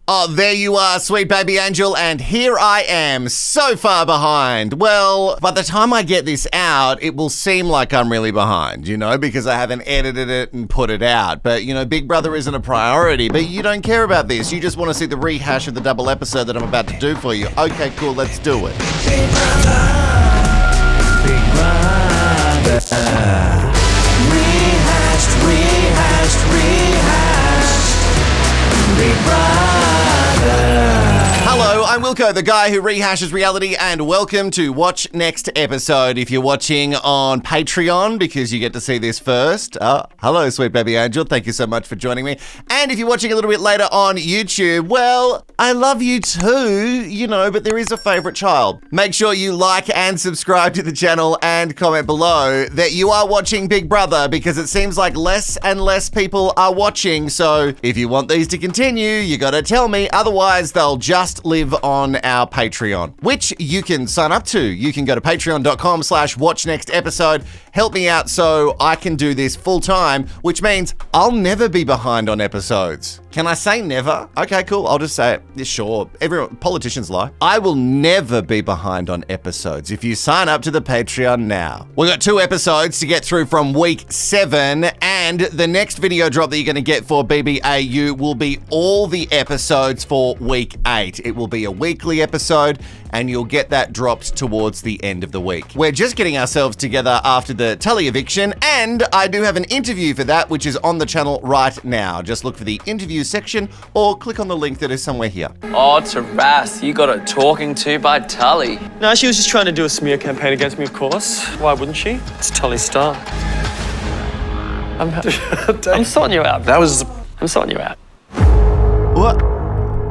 Oh, there you are, sweet baby angel, and here I am, so far behind. Well, by the time I get this out, it will seem like I'm really behind, because I haven't edited it and put it out. But, Big Brother isn't a priority, but you don't care about this. You just want to see the rehash of the double episode that I'm about to do for you. Okay, cool, let's do it. Big Brother, Big Brother, rehashed, Big Brother. Hello, I'm Wilko, the guy who rehashes reality, and welcome to Watch Next Episode. If you're watching on Patreon, because you get to see this first, hello, sweet baby angel, thank you so much for joining me. And if you're watching a little bit later on YouTube, well, I love you too, but there is a favourite child. Make sure you like and subscribe to the channel and comment below that you are watching Big Brother, because it seems like less and less people are watching. So if you want these to continue, you gotta tell me, otherwise they'll just live on our Patreon, which you can sign up to. You can go to patreon.com/watchnextepisode. Help me out so I can do this full time, which means I'll never be behind on episodes. Can I say never? Okay, cool. I'll just say it. Yeah, sure. Politicians lie. I will never be behind on episodes if you sign up to the Patreon now. We've got 2 episodes to get through from week 7, and the next video drop that you're going to get for BBAU will be all the episodes for week 8. It will be a weekly episode, and you'll get that dropped towards the end of the week. We're just getting ourselves together after the Tully eviction, and I do have an interview for that, which is on the channel right now. Just look for the interview section or click on the link that is somewhere here. Oh, Taras, you got a talking to by Tully. No, she was just trying to do a smear campaign against me, of course. Why wouldn't she? It's Tully's star. I'm sorting you out. I'm sorting you out. What?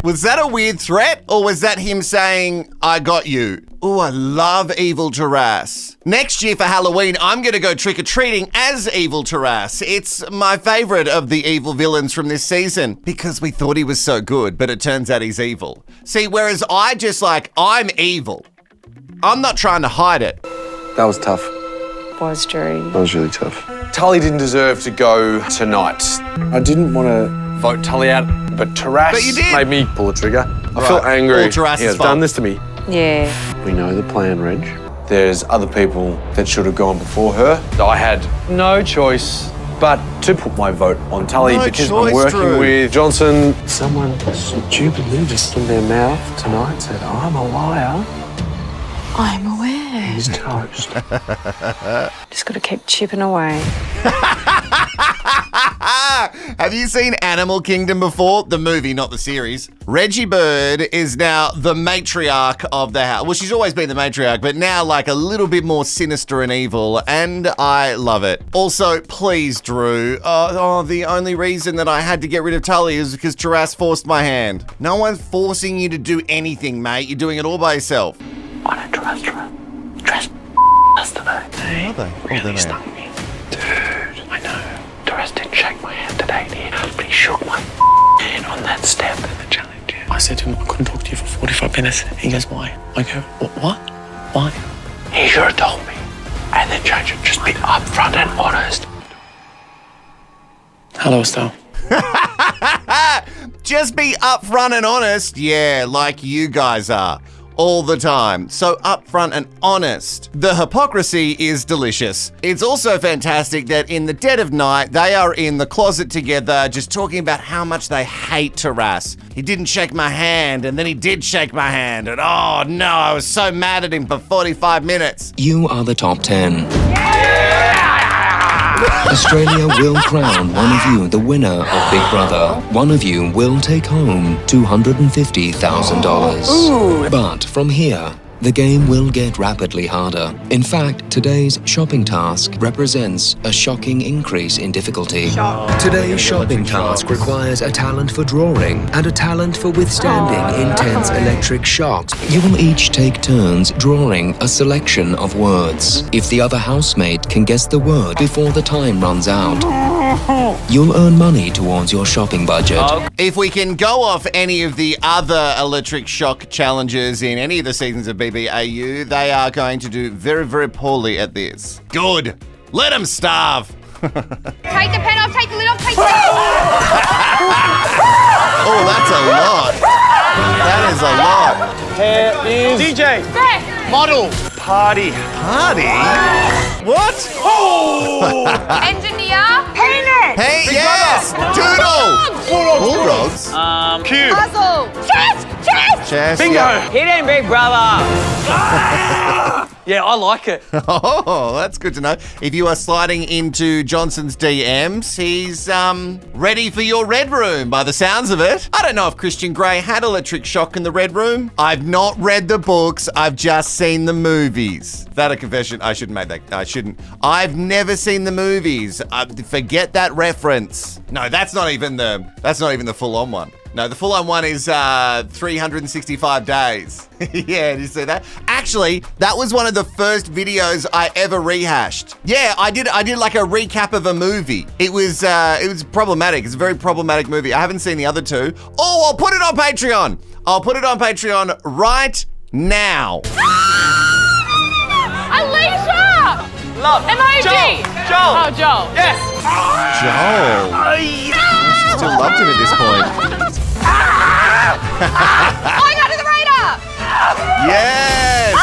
Was that a weird threat, or was that him saying, I got you? Oh, I love Evil Taras. Next year for Halloween, I'm going to go trick-or-treating as Evil Taras. It's my favourite of the evil villains from this season, because we thought he was so good, but it turns out he's evil. See, whereas I'm evil. I'm not trying to hide it. That was tough. Was, Drew. That was really tough. Tully didn't deserve to go tonight. I didn't want to Vote Tully out, but Taras But you did. made me pull the trigger. I feel angry. All Taras's He has fault. done this to me. Yeah. We know the plan, Reg. There's other people that should have gone before her. I had no choice but to put my vote on Tully No because choice, I'm working Drew. with Johnson. Someone stupidly just in their mouth tonight said, I'm a liar. I'm aware. He's toast. Just got to keep chipping away. Have you seen Animal Kingdom before? The movie, not the series. Reggie Bird is now the matriarch of the house. Well, she's always been the matriarch, but now like a little bit more sinister and evil, and I love it. Also, please, Drew. The only reason that I had to get rid of Tully is because Taras forced my hand. No one's forcing you to do anything, mate. You're doing it all by yourself. I don't trust her. Trust us today. Are they? Really stung me. Dude, I know. Taras didn't shake my hand today, but he shook my hand on that step in the challenge. I said to him, I couldn't talk to you for 45 minutes. He goes, why? I go, what? Why? He should have told me. And then change it. Just be upfront and honest. Hello, Estelle. Just be upfront and honest. Yeah, like you guys are. All the time. So upfront and honest. The hypocrisy is delicious. It's also fantastic that in the dead of night, they are in the closet together just talking about how much they hate Taras. He didn't shake my hand, and then he did shake my hand, and oh no, I was so mad at him for 45 minutes. You are the top 10. Australia will crown one of you the winner of Big Brother. One of you will take home $250,000. But from here, the game will get rapidly harder. In fact, today's shopping task represents a shocking increase in difficulty. Today's shopping task requires a talent for drawing and a talent for withstanding intense electric shocks. You will each take turns drawing a selection of words. If the other housemate can guess the word before the time runs out, you'll earn money towards your shopping budget. If we can go off any of the other electric shock challenges in any of the seasons of BBAU, they are going to do very, very poorly at this. Good. Let them starve. Take the pen off, take the lid off, take the Oh, that's a lot. Hair is DJ. Model. Party. Party? What? Engineer. Painter. Hey, yes! Doodle! Bulldogs. Cube. Puzzle. Chess. Bingo. Yeah. Hit him, big brother. Yeah, I like it. Oh, that's good to know. If you are sliding into Johnson's DMs, he's ready for your red room by the sounds of it. I don't know if Christian Grey had electric shock in the red room. I've not read the books. I've just seen the movies. That a confession? I shouldn't make that. I shouldn't. I've never seen the movies. Forget that reference. No, that's not even the full-on one. No, the full-on one is 365 days. Yeah, did you see that? Actually, that was one of the first videos I ever rehashed. Yeah, I did like a recap of a movie. It was problematic. It's a very problematic movie. I haven't seen the other two. Oh, I'll put it on Patreon. I'll put it on Patreon right now. Alicia. Love. Emoji. Joel. Oh, Joel. Yes. Joel. She still loved him at this point. I got to the radar. Yes.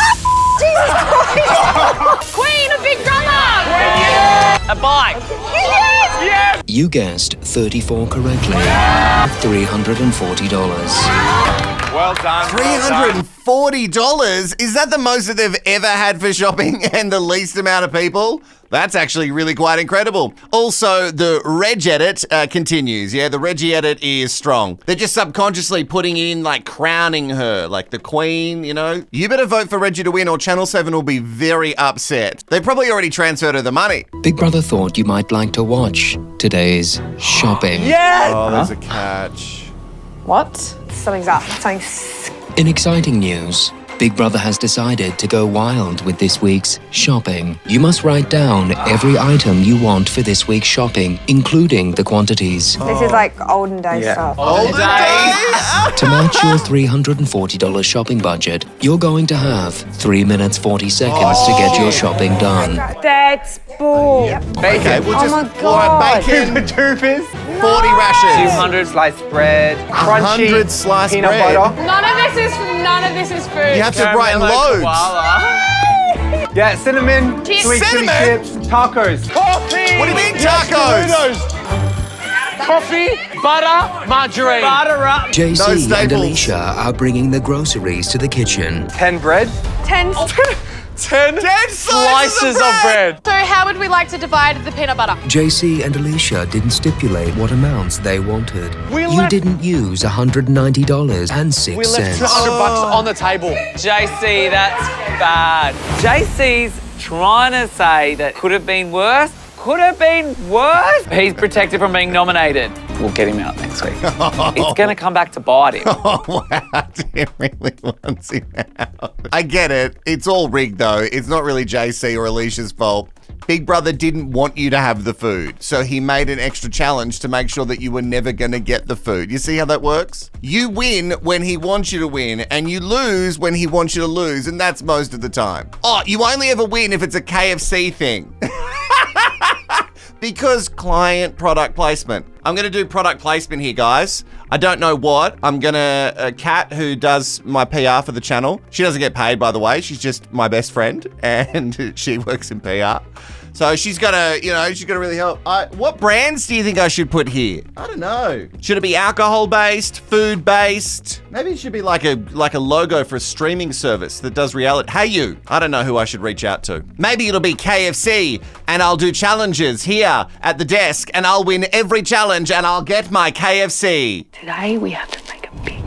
Queen of Big Brother. A bike. Yes. You guessed 34 correctly. $340. Well done. $340? Is that the most that they've ever had for shopping and the least amount of people? That's actually really quite incredible. Also, the Reg edit continues. Yeah, the Reggie edit is strong. They're just subconsciously putting in, like, crowning her, like the queen, you know? You better vote for Reggie to win or Channel 7 will be very upset. They probably already transferred her the money. Big Brother thought you might like to watch today's shopping. Yes. Oh, there's a catch. What? Something's up. In exciting news, Big Brother has decided to go wild with this week's shopping. You must write down every item you want for this week's shopping, including the quantities. This is like olden day stuff. Olden days? To match your $340 shopping budget, you're going to have 3 minutes 40 seconds to get your shopping done. That's bull. Okay, we'll just my God. bacon, Toothpaste. 40 rashes, 200 sliced bread. 100 sliced peanut bread. butter. None of this is food. You have to write in loads. Yeah, cinnamon, Chips. sweet chili Cinnamon? chips, tacos. Coffee. What do you mean Yes, tacos? Doritos. Coffee, butter, margarine. Butter up. Those JC and staples. Alicia are bringing the groceries to the kitchen. 10 bread. 10. 10 slices of bread. So how would we like to divide the peanut butter? JC and Alicia didn't stipulate what amounts they wanted. We You left- didn't use $190.06. We left $200 on the table. JC, that's bad. JC's trying to say that could have been worse. Could have been worse. He's protected from being nominated. We'll get him out next week. It's going to come back to bite him. Oh, wow. Tim really wants him out. I get it. It's all rigged, though. It's not really JC or Alicia's fault. Big Brother didn't want you to have the food, so he made an extra challenge to make sure that you were never going to get the food. You see how that works? You win when he wants you to win, and you lose when he wants you to lose, and that's most of the time. Oh, you only ever win if it's a KFC thing. Because client product placement. I'm going to do product placement here, guys. I don't know what. I'm going to, Kat, who does my PR for the channel. She doesn't get paid, by the way. She's just my best friend and she works in PR. So she's got to, she's got to really help. What brands do you think I should put here? I don't know. Should it be alcohol-based, food-based? Maybe it should be like a logo for a streaming service that does reality. Hey, you. I don't know who I should reach out to. Maybe it'll be KFC and I'll do challenges here at the desk and I'll win every challenge and I'll get my KFC. Today we have to make a big,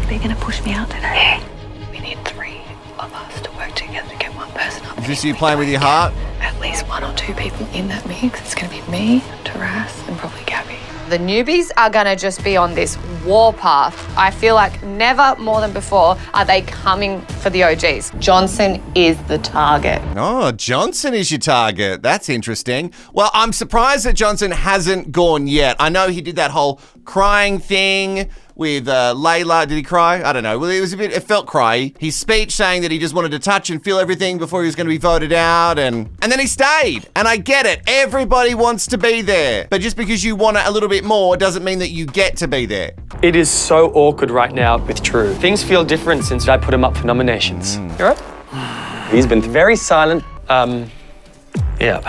they're going to push me out today. We need 3 of us to work together to get one person up. Is this you playing with your heart? At least 1 or 2 people in that mix. It's going to be me, Taras, and probably Gabby. The newbies are going to just be on this warpath. I feel like never more than before are they coming for the OGs. Johnson is the target. Oh, Johnson is your target. That's interesting. Well, I'm surprised that Johnson hasn't gone yet. I know he did that whole crying thing with Layla. Did he cry? I don't know. Well, it felt cryy. His speech saying that he just wanted to touch and feel everything before he was going to be voted out, and then he stayed. And I get it. Everybody wants to be there. But just because you want it a little bit more doesn't mean that you get to be there. It is so awkward right now with Drew. Things feel different since I put him up for nominations. You all right? He's been very silent. Yeah,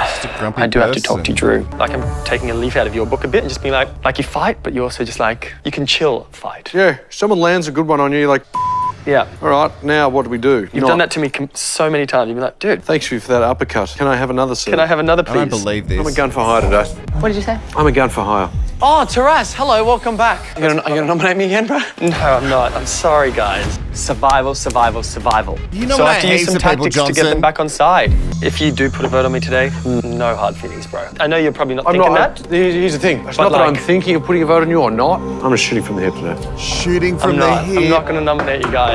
I do have to talk to Drew. Like I'm taking a leaf out of your book a bit and just being like you fight, but you also just like, you can chill fight. Yeah, someone lands a good one on you, you're like, yeah. All right, now what do we do? You've done that to me so many times. You've been like, dude. Thanks for that uppercut. Can I have another, sir? Can I have another, please? I don't believe this. I'm a gun for hire today. What did you say? I'm a gun for hire. Oh, Taras, hello, welcome back. Are you gonna nominate me again, bro? No, I'm not. I'm sorry, guys. Survival, survival, survival. You so I have to use some people, tactics to get them back on side. If you do put a vote on me today, no hard feelings, bro. I know you're probably not thinking that. Here's the thing. It's not that I'm thinking of putting a vote on you or not. I'm just shooting from the hip today. Shooting from the hip. I'm not gonna nominate you guys.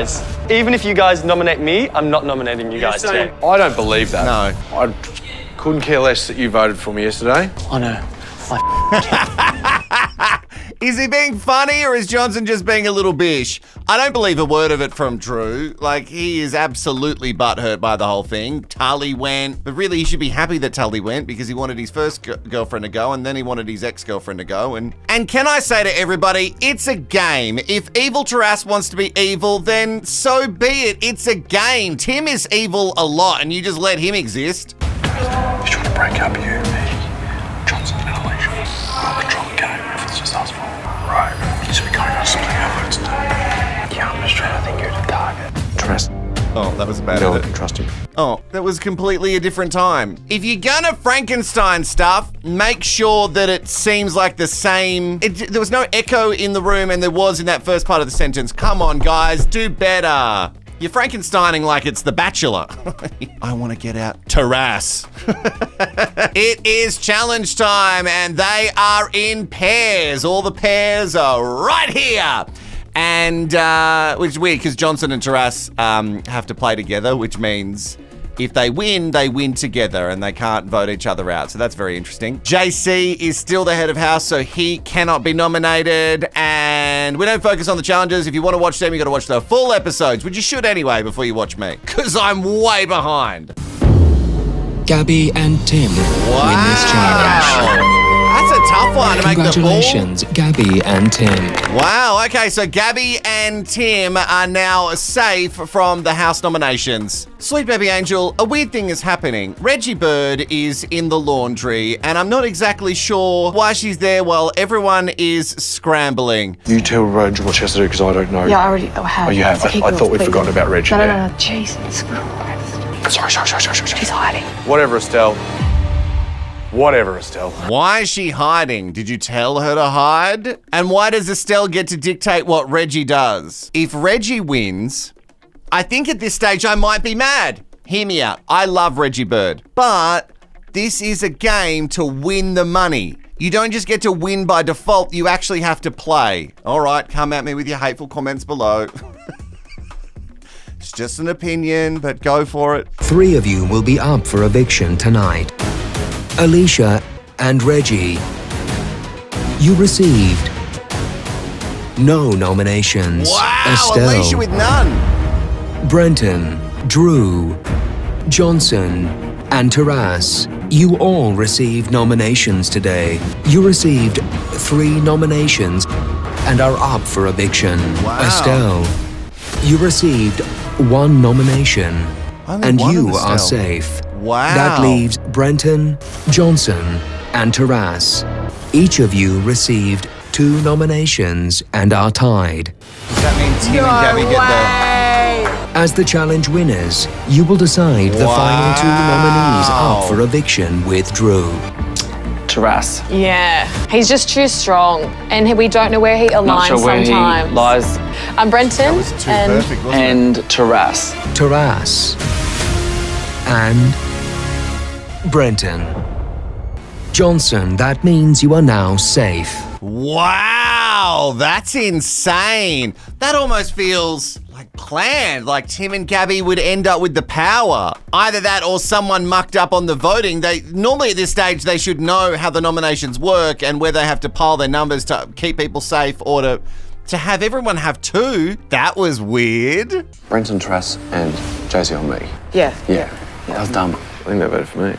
Even if you guys nominate me, I'm not nominating you guys today. I don't believe that. No. I couldn't care less that you voted for me yesterday. I know. Is he being funny or is Johnson just being a little bish? I don't believe a word of it from Drew. Like, he is absolutely butthurt by the whole thing. Tully went, but really he should be happy that Tully went because he wanted his first girlfriend to go and then he wanted his ex-girlfriend to go. And can I say to everybody, it's a game. If Evil Taras wants to be evil, then so be it. It's a game. Tim is evil a lot and you just let him exist. He's trying to break up you, me, Johnson and Alicia. I'll control the game if it's just us four. Right. So we can't just split our votes today. Yeah, I'm just trying to think you're the target. Trust. Oh, that was bad. No one can trust him. Oh, that was completely a different time. If you're gonna Frankenstein stuff, make sure that it seems like the same. There was no echo in the room and there was in that first part of the sentence. Come on, guys, do better. You're Frankensteining like it's The Bachelor. I want to get out. Taras. It is challenge time and they are in pairs. All the pairs are right here. And, which is weird because Johnson and Taras have to play together, which means if they win together and they can't vote each other out. So that's very interesting. JC is still the head of house, so he cannot be nominated. And we don't focus on the challenges. If you want to watch them, you got to watch the full episodes, which you should anyway before you watch me, because I'm way behind. Gabby and Tim win this challenge. That's a tough one to make the ball. Congratulations, Gabby and Tim. Wow, okay, so Gabby and Tim are now safe from the house nominations. Sweet baby angel, a weird thing is happening. Reggie Bird is in the laundry, and I'm not exactly sure why she's there while everyone is scrambling. You tell Reg what she has to do because I don't know. Yeah, I already have. Oh, you have? I thought we'd forgotten about Reggie No, there. no, no. Jesus Christ. Sorry. She's hiding. Whatever, Estelle. Whatever, Estelle. Why is she hiding? Did you tell her to hide? And why does Estelle get to dictate what Reggie does? If Reggie wins, I think at this stage I might be mad. Hear me out. I love Reggie Bird, but this is a game to win the money. You don't just get to win by default, you actually have to play. All right, come at me with your hateful comments below. It's just an opinion, but go for it. 3 of you will be up for eviction tonight. Alicia and Reggie, you received no nominations. Wow, Estelle, Alicia with none. Brenton, Drew, Johnson, and Taras, you all received nominations today. You received 3 nominations and are up for eviction. Wow. Estelle, you received 1 nomination. Only And one you of are Estelle. safe. Wow. That leaves Brenton, Johnson, and Taras. Each of you received 2 nominations and are tied. Does that mean Tim and Gabby get As the challenge winners, you will decide the final 2 nominees up for eviction with Drew. Taras. Yeah, he's just too strong, and we don't know where he aligns Not sure where sometimes. he lies. Brenton That was too and perfect, wasn't it? And Taras. Taras and Brenton. Johnson, that means you are now safe. Wow, that's insane. That almost feels like planned, like Tim and Gabby would end up with the power. Either that or someone mucked up on the voting. They normally at this stage, they should know how the nominations work and where they have to pile their numbers to keep people safe or to To have everyone have 2, that was weird. Brenton, Trass, and JC on me. Yeah. Yeah. That was dumb. I think they voted for me.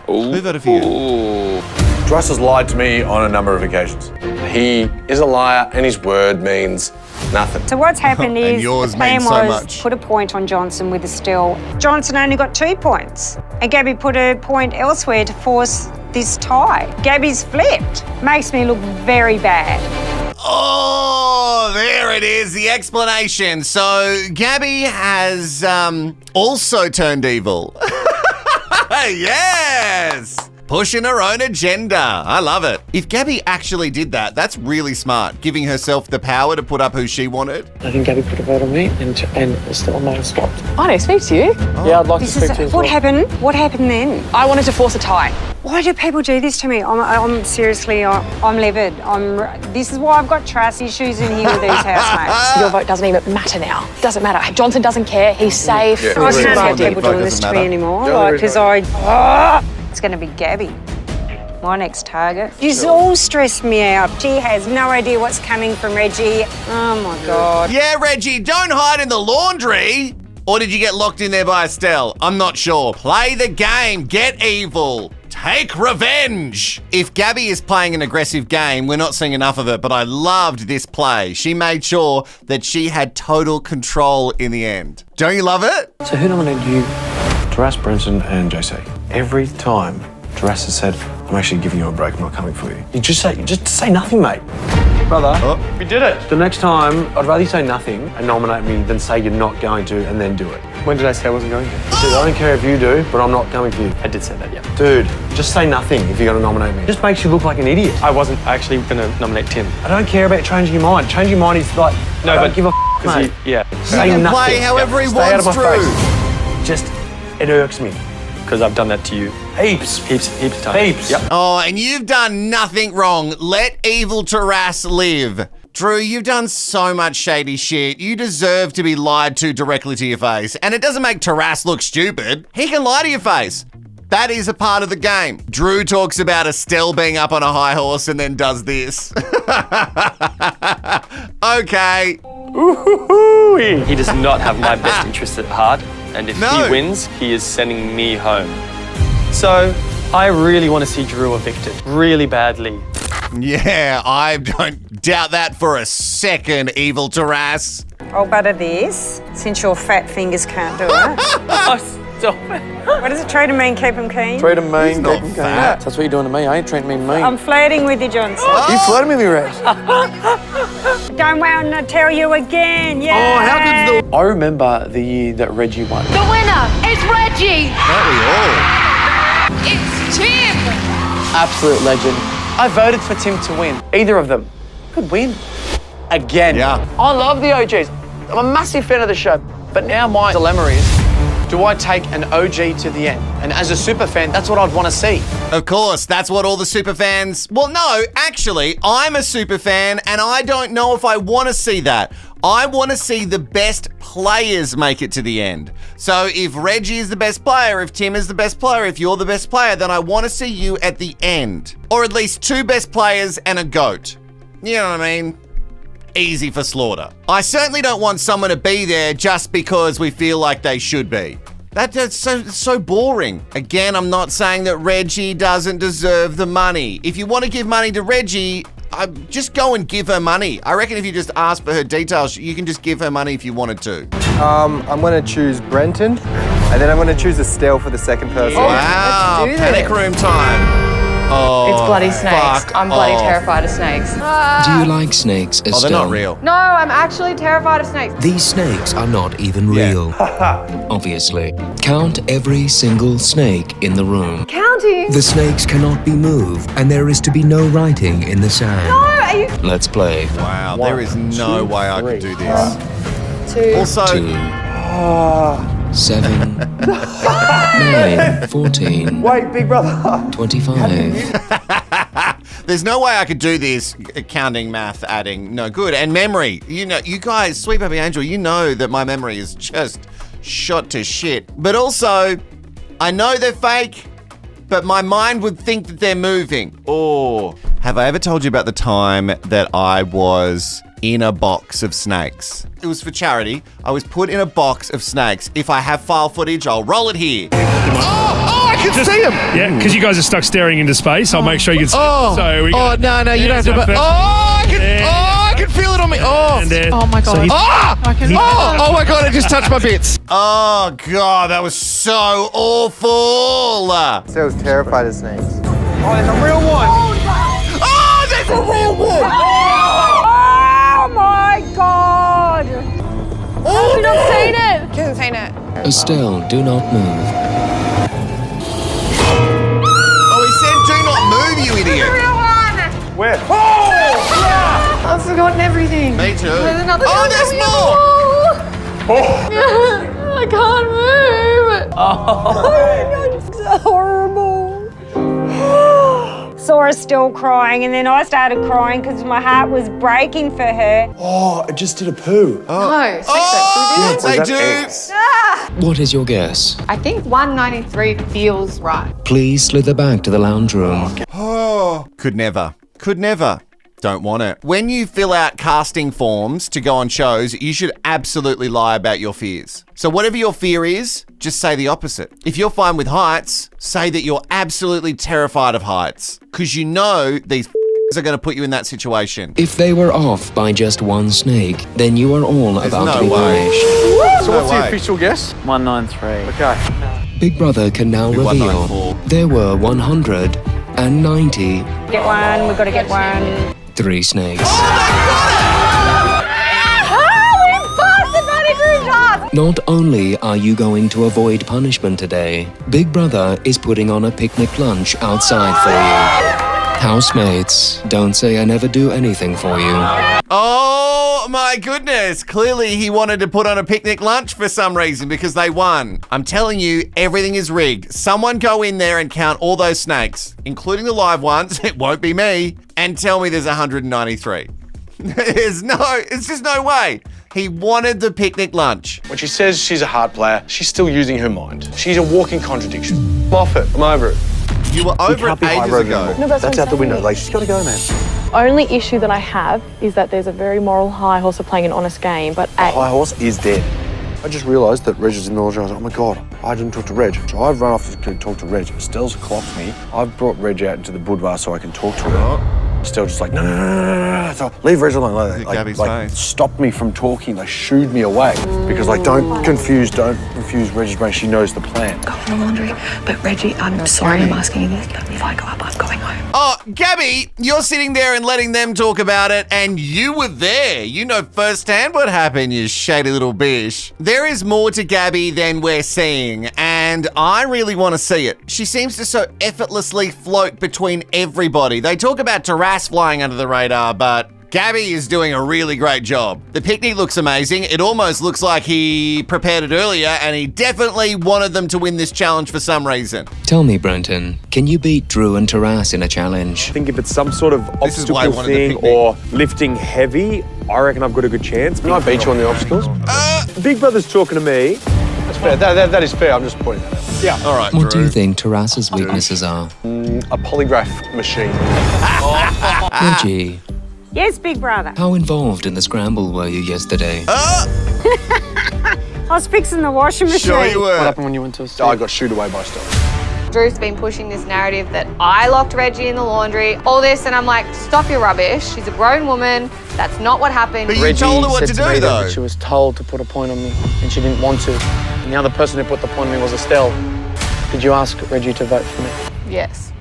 Who voted for you? Trass has lied to me on a number of occasions. He is a liar, and his word means nothing. So what's happened And is yours the plan means so was much. put a point on Johnson with Estelle. Johnson only got 2 points, and Gabby put a point elsewhere to force this tie. Gabby's flipped. Makes me look very bad. Oh, there it is, the explanation. So Gabby has also turned evil. Yes! Pushing her own agenda. I love it. If Gabby actually did that, that's really smart, giving herself the power to put up who she wanted. I think Gabby put a vote on me and Estelle might have swapped. I don't speak to you. Yeah, I'd like to speak to you as well. What happened? What happened then? I wanted to force a tie. Why do people do this to me? I'm seriously, I'm livid. This is why I've got trust issues in here with these housemates. Your vote doesn't even matter now. Doesn't matter. Johnson doesn't care. He's safe. Yeah. I can't have Vote people doing this doesn't to me matter. anymore, because it's going to be Gabby, my next target. You've all stressed me out. She has no idea what's coming from Reggie. Oh my God. Yeah, Reggie, don't hide in the laundry. Or did you get locked in there by Estelle? I'm not sure. Play the game. Get evil. Take revenge. If Gabby is playing an aggressive game, we're not seeing enough of it, but I loved this play. She made sure that she had total control in the end. Don't you love it? So who nominated you? Taras, Brenton, and JC. Every time Taras has said, I'm actually giving you a break, I'm not coming for you. You just say nothing, mate. Brother, we did it. The next time, I'd rather you say nothing and nominate me than say you're not going to and then do it. When did I say I wasn't going to? Dude, I don't care if you do, but I'm not coming for you. I did say that, yeah. Dude, just say nothing if you're going to nominate me. It just makes you look like an idiot. I wasn't actually going to nominate Tim. I don't care about changing your mind. Changing your mind is like, No, I don't but- give a mate. Yeah, Say He can nothing. play however he Stay out of wants, my Drew. face. Just, it irks me. because I've done that to you Heaps. heaps of times. Heaps. Yep. Oh, and you've done nothing wrong. Let evil Taras live. Drew, you've done so much shady shit. You deserve to be lied to directly to your face. And it doesn't make Taras look stupid. He can lie to your face. That is a part of the game. Drew talks about Estelle being up on a high horse and then does this. Okay. He does not have my best interests at heart, and if No. he wins, he is sending me home. So, I really want to see Drew evicted, really badly. Yeah, I don't doubt that for a second, evil Taras. I'll butter this, since your fat fingers can't do it. Oh, stop it. What does it try to mean, keep him keen? Treat him mean, He's not keep him fat. That's what you're doing to me. I ain't treating me mean. I'm flirting with you, Johnson. You flirting with me, Reg. Don't want to tell you again, yeah. Oh, how good's the... I remember the year that Reggie won. The winner is Reggie. Don't we all? It's Tim. Absolute legend. I voted for Tim to win. Either of them could win. Again. Yeah. I love the OGs. I'm a massive fan of the show. But now my dilemma is, do I take an OG to the end? And as a super fan, that's what I'd want to see. Of course, that's what all the super fans... Well, no, actually, I'm a super fan and I don't know if I want to see that. I want to see the best players make it to the end. So if Reggie is the best player, if Tim is the best player, if you're the best player, then I want to see you at the end. Or at least 2 best players and a GOAT. You know what I mean? Easy for Slaughter. I certainly don't want someone to be there just because we feel like they should be. That's so boring. Again, I'm not saying that Reggie doesn't deserve the money. If you want to give money to Reggie, just go and give her money. I reckon if you just ask for her details, you can just give her money if you wanted to. I'm going to choose Brenton, and then I'm going to choose Estelle for the second person. Wow, let's do panic this. room time. Oh, It's bloody snakes. fuck I'm bloody off. terrified of snakes. Do you like snakes, Estelle? Oh, they're not real. No, I'm actually terrified of snakes. These snakes are not even real. Obviously. Count every single snake in the room. Counting. The snakes cannot be moved, and there is to be no writing in the sand. No, are you... Let's play. Wow, there is no way I could do this. 2. Also, 2, 7, 9, 14, Wait, big brother. 25. there's no way I could do this, counting, math, adding, no good. And memory, you know, you guys, Sweet Baby Angel, you know that my memory is just shot to shit. But also, I know they're fake, but my mind would think that they're moving. Oh, have I ever told you about the time that I was in a box of snakes. It was for charity. I was put in a box of snakes. If I have file footage, I'll roll it here. I can see him. Yeah, because you guys are stuck staring into space. I'll make sure you can see. So we got, no, you don't have to. I can feel it on me. Oh my God. Oh my God, it just touched my bits. Oh God, that was so awful. So I was terrified of snakes. Oh, there's a real one. Oh, there's a real one. Oh my God! Have you not seen it? She hasn't seen it. Estelle, do not move. Oh, he said do not move, you idiot. Where? I've forgotten everything. Me too. There's another there's more. I can't move. Oh, it's so horrible. Saw her still crying, and then I started crying because my heart was breaking for her. Oh, it just did a poo. No, They do. What is your guess? I think 193 feels right. Please slither back to the lounge room. Could never. Could never. Don't want it. When you fill out casting forms to go on shows, you should absolutely lie about your fears. So whatever your fear is, just say the opposite. If you're fine with heights, say that you're absolutely terrified of heights. Because you know these are going to put you in that situation. If they were off by just one snake, then you are all about to be punished. So what's the official guess? 193. Okay. Big Brother can now reveal 194. there were 193 Get one, we've got to get one. snakes. Oh, Not only are you going to avoid punishment today, Big Brother is putting on a picnic lunch outside for you. Housemates, don't say I never do anything for you. Oh my goodness. Clearly he wanted to put on a picnic lunch for some reason because they won. I'm telling you, everything is rigged. Someone go in there and count all those snakes, including the live ones. It won't be me. And tell me there's 193. It's just no way. He wanted the picnic lunch. When she says she's a hard player, she's still using her mind. She's a walking contradiction. I'm off it. I'm over it. You were over it ages ago. No, That's out the window. Like, she's got to go, man. Only issue that I have is that there's a very moral high horse of playing an honest game, but The high horse is dead. I just realised that Reg is in the lodge. I was like, oh my God, I didn't talk to Reg. So I've run off to talk to Reg. Estelle's clocked me. I've brought Reg out into the boudoir so I can talk to her. Estelle just like, no. So leave Reg alone. Like stopped me from talking. Like, shooed me away. Because like, don't confuse Reg's brain. She knows the plan. Go on the laundry. But Reggie, I'm sorry I'm asking you this, but if I go up, I'm going home. Oh, Gabby, you're sitting there and letting them talk about it, and you were there. You know firsthand what happened, you shady little bish. There is more to Gabby than we're seeing, and I really want to see it. She seems to so effortlessly float between everybody. They talk about Taras flying under the radar, but Gabby is doing a really great job. The picnic looks amazing. It almost looks like he prepared it earlier and he definitely wanted them to win this challenge for some reason. Tell me, Brenton, can you beat Drew and Taras in a challenge? I think if it's some sort of obstacle thing or lifting heavy, I reckon I've got a good chance. Can I beat you on the obstacles? Big Brother's talking to me. That's fair. That is fair. I'm just pointing that out. Yeah. All right, What do you think Taras's weaknesses are? A polygraph machine. Reggie, Yes, Big Brother. how involved in the scramble were you yesterday? I was fixing the washing machine. Sure you were. What happened when you went to I got shooed away by Estelle. Drew's been pushing this narrative that I locked Reggie in the laundry, all this, and I'm like, stop your rubbish. She's a grown woman. That's not what happened. But you told her what to said do, me though. that she was told to put a point on me, and she didn't want to. And the other person who put the point on me was Estelle. Did you ask Reggie to vote for me? Yes.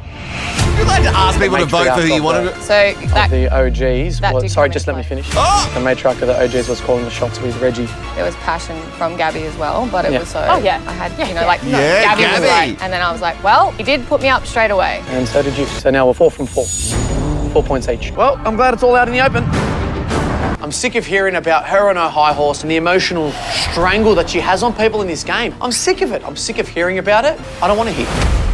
You'd like to ask people to vote for who you wanted to. So that, The OGs. that did Sorry, come just into let me play. finish. Oh! The matriarch of the OGs was calling the shots with Reggie. there was passion from Gabby as well, but it Yeah. was so. Oh, yeah. I had, Yeah, you know, yeah. like, no, Yeah, Gabby was Gabby. right. And then I was like, well, he did put me up straight away. And so did you. So now we're 4 from 4. 4 points each. Well, I'm glad it's all out in the open. I'm sick of hearing about her and her high horse and the emotional strangle that she has on people in this game. I'm sick of it. I'm sick of hearing about it. I don't want to hear.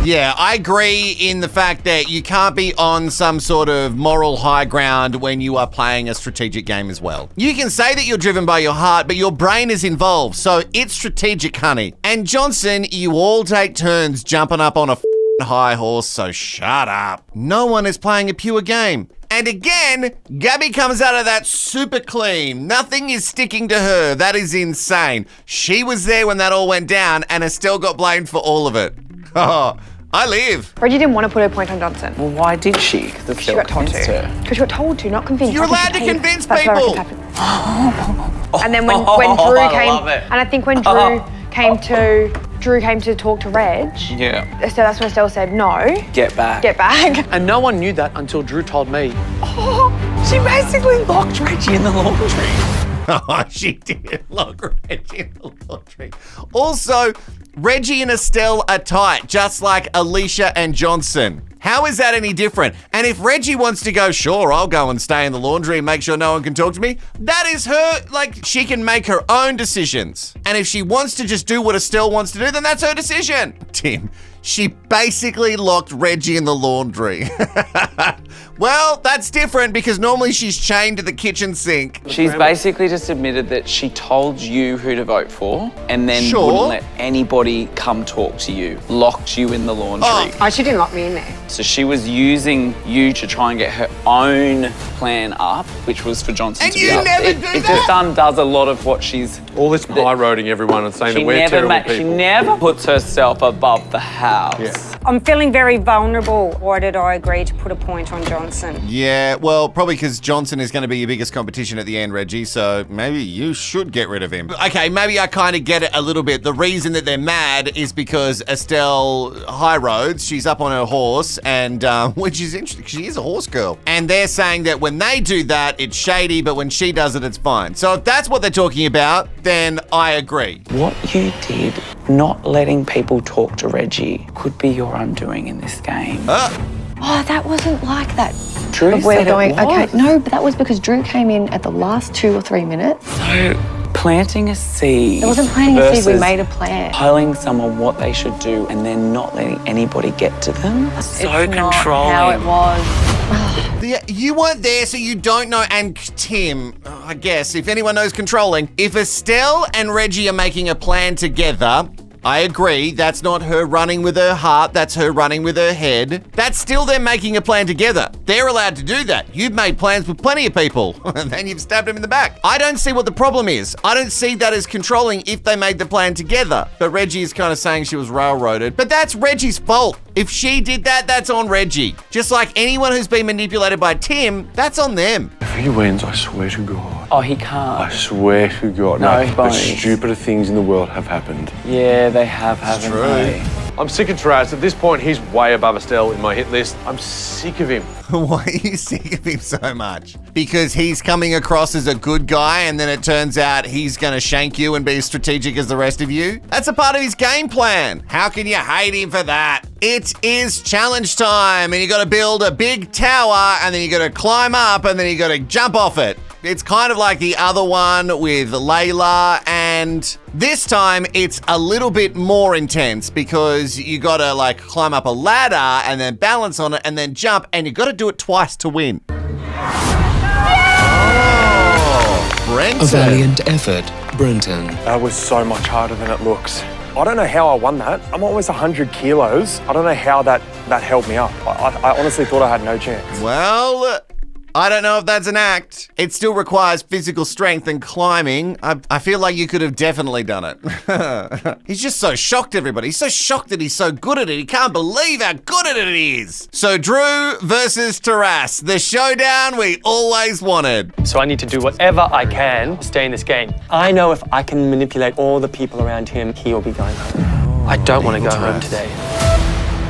Yeah, I agree in the fact that you can't be on some sort of moral high ground when you are playing a strategic game as well. You can say that you're driven by your heart, but your brain is involved, so it's strategic, honey. And Johnson, you all take turns jumping up on a high horse, so shut up. No one is playing a pure game. And again, Gabby comes out of that super clean. Nothing is sticking to her. That is insane. She was there when that all went down and Estelle got blamed for all of it. Oh, I live. Reggie didn't want to put her point on Johnson. Well, why did she? Because She got told to. Because she got told to, not convinced. You're allowed to convince people. And then when Drew came, and I think when Drew came to talk to Reg. Yeah. So that's when Estelle said, no. Get back. Get back. And no one knew that until Drew told me. Oh, she basically locked Reggie in the laundry. Oh, she did lock Reggie in the laundry. Also, Reggie and Estelle are tight, just like Alicia and Johnson. How is that any different? And if Reggie wants to go, sure, I'll go and stay in the laundry and make sure no one can talk to me, that is her, like, she can make her own decisions. And if she wants to just do what Estelle wants to do, then that's her decision. Tim, she basically locked Reggie in the laundry. Well, that's different because normally she's chained to the kitchen sink. She's basically just admitted that she told you who to vote for and then wouldn't let anybody come talk to you. Locked you in the laundry. Oh, she didn't lock me in there. So she was using you to try and get her own plan up, which was for Johnson to be up. And you never do that? It just undoes a lot of what she's... All this high-roading everyone and saying that we're terrible people. She never puts herself above the house. Yeah. I'm feeling very vulnerable. Why did I agree to put a point on Johnson? Yeah, well, probably because Johnson is going to be your biggest competition at the end, Reggie, so maybe you should get rid of him. Okay, maybe I kind of get it a little bit. The reason that they're mad is because Estelle high roads, she's up on her horse, and which is interesting, she is a horse girl. And they're saying that when they do that, it's shady, but when she does it, it's fine. So if that's what they're talking about, then I agree. What you did, not letting people talk to Reggie, could be your undoing in this game. Oh, that wasn't like that. Drew But we're said going, it was. okay, no, but that was because Drew came in at the last 2 or 3 minutes. So, planting a seed. It wasn't planting a seed, we versus made a plan. telling someone what they should do and then not letting anybody get to them. So It's not controlling. how it was. Yeah, you weren't there, so you don't know. And Tim, I guess, if anyone knows controlling, if Estelle and Reggie are making a plan together, I agree, that's not her running with her heart, that's her running with her head. That's still them making a plan together. They're allowed to do that. You've made plans with plenty of people, and then you've stabbed them in the back. I don't see what the problem is. I don't see that as controlling if they made the plan together. But Reggie is kind of saying she was railroaded. But that's Reggie's fault. If she did that, that's on Reggie. Just like anyone who's been manipulated by Tim, that's on them. If he wins, I swear to God. Oh, he can't. I swear to God. No, he the won't. stupider things in the world have happened. Yeah, they have, haven't they? I'm sick of Taras. At this point, he's way above Estelle in my hit list. I'm sick of him. Why are you sick of him so much? Because he's coming across as a good guy and then it turns out he's going to shank you and be as strategic as the rest of you? That's a part of his game plan. How can you hate him for that? It is challenge time and you got to build a big tower and then you got to climb up and then you got to jump off it. It's kind of like the other one with Layla, and this time it's a little bit more intense because you gotta like climb up a ladder and then balance on it and then jump, and you gotta do it twice to win. Oh, Brenton. A valiant effort, Brenton. That was so much harder than it looks. I don't know how I won that. I'm almost 100 kilos. I don't know how that held me up. I honestly thought I had no chance. Well, I don't know if that's an act. It still requires physical strength and climbing. I feel like you could have definitely done it. He's just so shocked, everybody. He's so shocked that he's so good at it. He can't believe how good at it he is. So Drew versus Taras, the showdown we always wanted. So I need to do whatever I can to stay in this game. I know if I can manipulate all the people around him, he'll be going home. I don't want to go home today.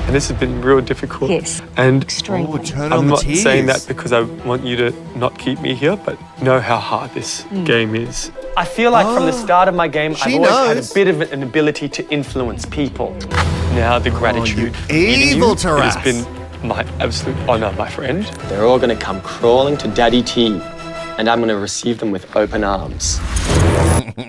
And this has been real difficult. Yes. And I'm not saying that because I want you to not keep me here, but know how hard this game is. I feel like from the start of my game, I've always had a bit of an ability to influence people. Now the gratitude. Evil Taras. It has been my absolute honor, my friend. They're all going to come crawling to Daddy T, and I'm going to receive them with open arms.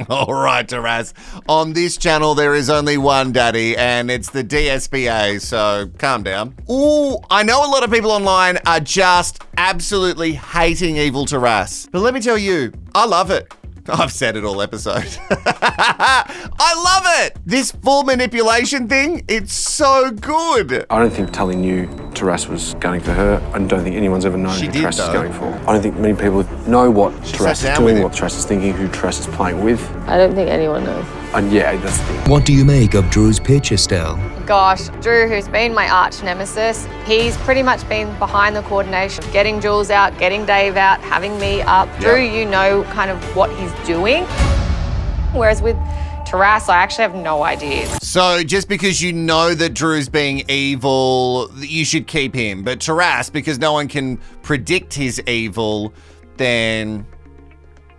All right, Taras. On this channel, there is only one daddy, and it's the DSPA, so calm down. Ooh, I know a lot of people online are just absolutely hating Evil Taras. But let me tell you, I love it. I've said it all episode. I love it. This full manipulation thing, it's so good. I don't think telling you Taras was gunning for her. I don't think anyone's ever known She who did, Taras is though. going for. I don't think many people know what Taras sat is down with doing, him. what Taras is thinking, who Taras is playing with. I don't think anyone knows. And yeah, that's the thing. What do you make of Drew's pitch, Estelle? Gosh, Drew, who's been my arch nemesis, he's pretty much been behind the coordination, getting Jules out, getting Dave out, having me up. Drew, you know kind of what he's doing. Whereas with Taras, I actually have no idea. So just because you know that Drew's being evil, you should keep him. But Taras, because no one can predict his evil, then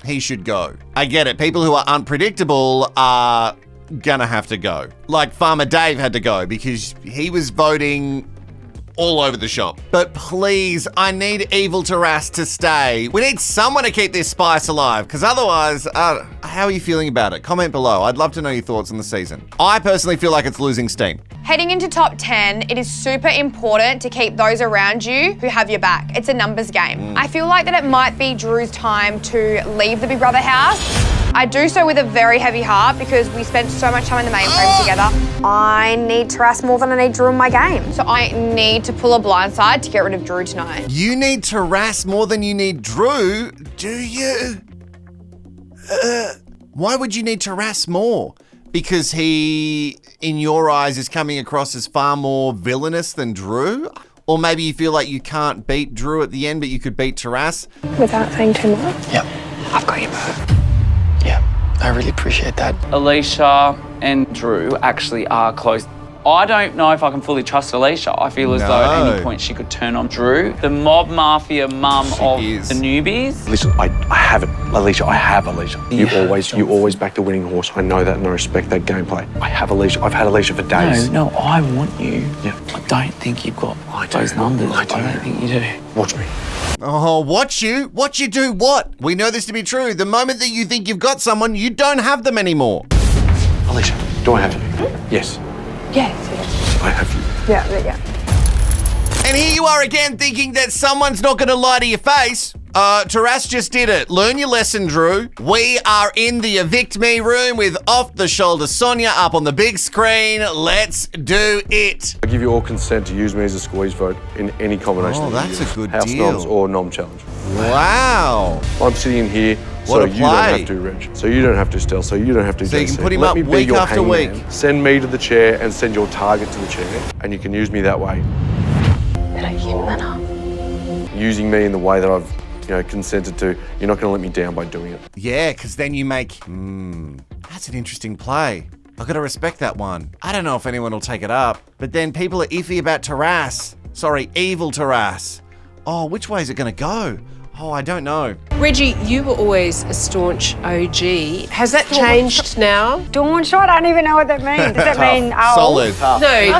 he should go. I get it. People who are unpredictable are gonna have to go. Like Farmer Dave had to go because he was voting all over the shop. But please, I need evil Taras to stay. We need someone to keep this spice alive, because otherwise, how are you feeling about it? Comment below. I'd love to know your thoughts on the season. I personally feel like it's losing steam. Heading into top 10, it is super important to keep those around you who have your back. It's a numbers game. I feel like that it might be Drew's time to leave the Big Brother house. I do so with a very heavy heart because we spent so much time in the mainframe together. I need Taras more than I need Drew in my game. So I need to pull a blindside to get rid of Drew tonight. You need Taras more than you need Drew, do you? Why would you need Taras more? Because he, in your eyes, is coming across as far more villainous than Drew? Or maybe you feel like you can't beat Drew at the end, but you could beat Taras? Without saying too much. Yep, I've got you, Bert. Yeah, I really appreciate that. Alicia and Drew actually are close. I don't know if I can fully trust Alicia. I feel as though at any point she could turn on Drew. The mob mafia mum of the newbies. Listen, I have it, Alicia. I have Alicia. You always back the winning horse. I know that and I respect that gameplay. I have Alicia. I've had Alicia for days. No, I want you. Yeah. I don't think you've got those numbers. I don't think you do. Watch me. Oh, watch you? Watch you do what? We know this to be true. The moment that you think you've got someone, you don't have them anymore. Alicia, do I have you? Yes. Yes. I have you. Yeah. And here you are again thinking that someone's not going to lie to your face. Taras just did it. Learn your lesson, Drew. We are in the Evict Me room with off-the-shoulder Sonia up on the big screen. Let's do it. I give you all consent to use me as a squeeze vote in any combination. Oh, that's a good House deal. noms or nom challenge. Wow. I'm sitting in here, What so a you play. don't have to, Reg. So you don't have to, Stell. So you don't have to, So you JC. can put him Let up me be week your after week. hangman. Send me to the chair and send your target to the chair, and you can use me that way. Using me in the way that I've consented to, you're not going to let me down by doing it. Yeah, because then you make... that's an interesting play. I've got to respect that one. I don't know if anyone will take it up, but then people are iffy about Taras. Sorry, evil Taras. Oh, which way is it going to go? Oh, I don't know. Reggie, you were always a staunch OG. Has that changed now? Staunch? I don't even know what that means. Does that mean old? Solid. No.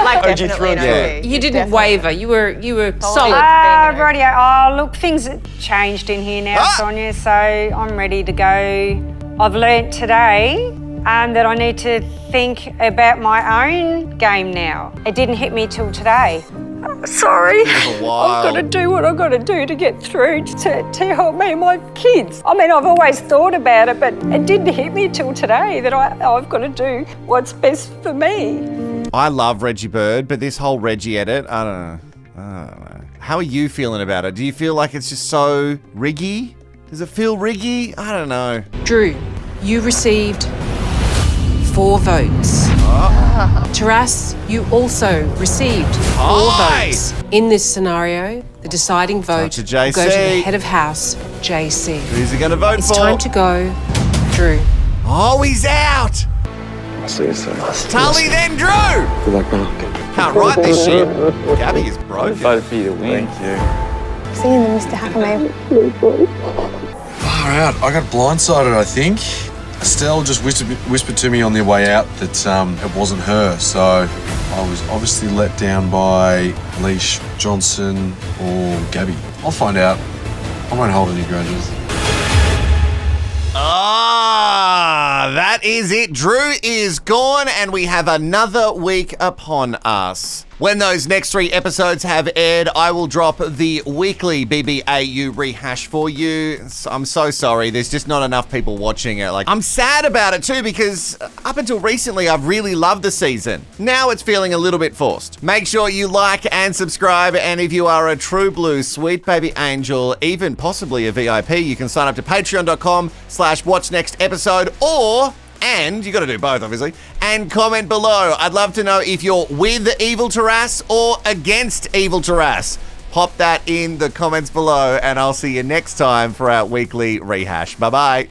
Like OG definitely thrown no. yeah. You didn't waver. You were solid. Righty. Oh, look, things have changed in here now, Sonia, so I'm ready to go. I've learnt today that I need to think about my own game now. It didn't hit me till today. Sorry. I've got to do what I've got to do to get through to help me and my kids. I mean, I've always thought about it, but it didn't hit me till today that I've got to do what's best for me. I love Reggie Bird, but this whole Reggie edit, I don't know. How are you feeling about it? Do you feel like it's just so riggy? Does it feel riggy? I don't know. Drew, you received 4 votes. Taras, you also received 4 votes. In this scenario, the deciding vote will go to the head of house, JC. Who's he going to vote for? It's time to go, Drew. Oh, he's out! I'll see you soon. Tully then Drew! Good luck, man. Can't write this shit. Gabby is broken. Voted for you to win. Thank you. See you, Mr. Hackame. Far out. I got blindsided, I think. Estelle just whispered to me on the way out that it wasn't her, so I was obviously let down by Leash, Johnson, or Gabby. I'll find out. I won't hold any grudges. That is it. Drew is gone, and we have another week upon us. When those next 3 episodes have aired, I will drop the weekly BBAU rehash for you. I'm so sorry. There's just not enough people watching it. Like, I'm sad about it too because up until recently, I've really loved the season. Now it's feeling a little bit forced. Make sure you like and subscribe. And if you are a true blue, sweet baby angel, even possibly a VIP, you can sign up to patreon.com/watchnextepisode and you got to do both, obviously, and comment below. I'd love to know if you're with Evil Taras or against Evil Taras. Pop that in the comments below, and I'll see you next time for our weekly rehash. Bye-bye.